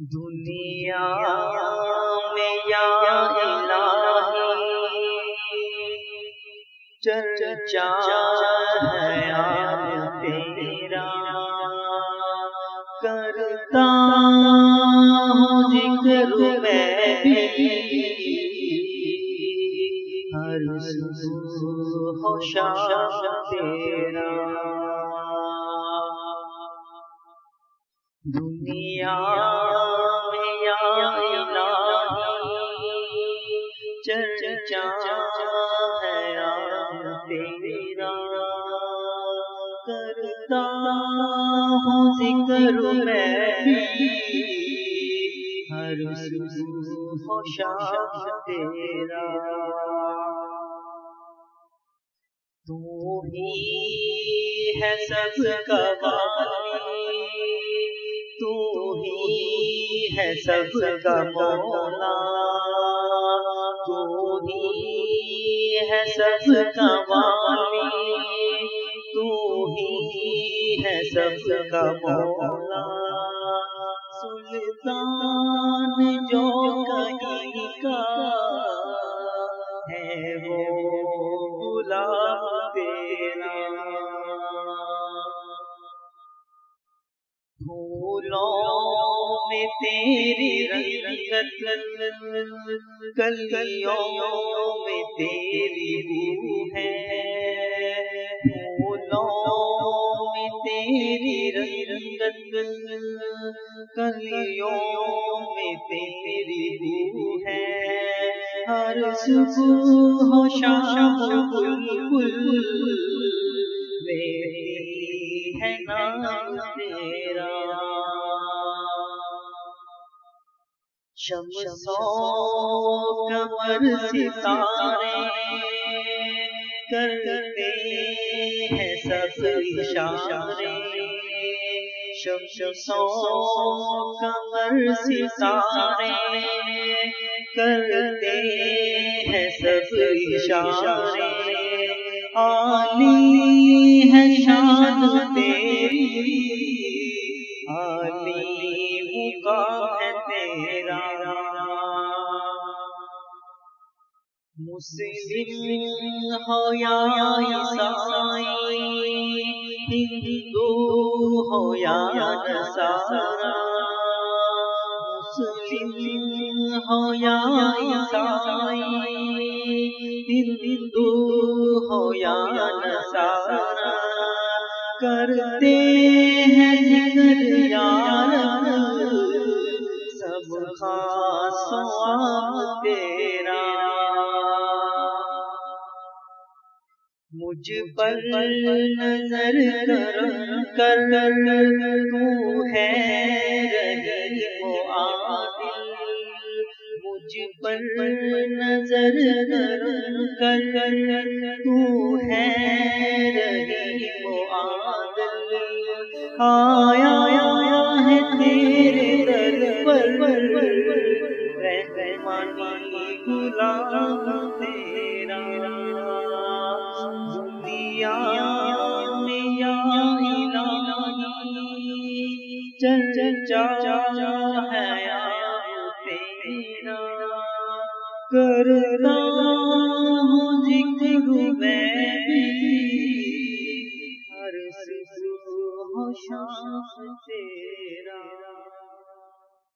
دنیا میں یا الہی چرچا ہے یاد تیرا، کرتا ہوں ذکر میں بھی ہر صبح و شام تیرا۔ دنیا میں یا الہی چرچا ہے یاد تیرا، کرتا ہوں ذکر میں بھی ہر صبح و شام تیرا۔ تو ہی ہے سب کا والی، تو ہی ہے سب کا مولا، تو ہی ہے سب کا والی، تو ہی ہے سب کا مولا۔ سلطان جو کہیں کا ہے وہ غلام تیرا، پھولوں میں تیری رنگت، کلیوں میں تیری روح ہے، پھولوں میں تیری رنگت، کلیوں میں تیری روح ہے، ہر صبح و شام بلبل میری ہے نام تیرا۔ شمس و قمر ستارے کرتے ہیں سب اشارے، شمس و قمر ستارے کرتے ہیں سب اشارے، عالی ہے شان تیری، عالی مقام ہے تیرا۔ مسلم ہو یا عیسائی، ہندو ہو یا نصارا، مسلم ہو یا عیسائی، ہندو ہو یا نصارا، کرتے ہیں ذکر یا رب سب خاص و عام تیرا۔ مجھ پر نظر کرم کر، تو ہے رحیم و عادل، مجھ پر نظر کرم کر، تو ہے رحیم و عادل، آیا ہے تیرے در پر رحمانی غلام تیرا۔ دنیا میں یا الہی چرچا ہے یاد تیرا، کرتا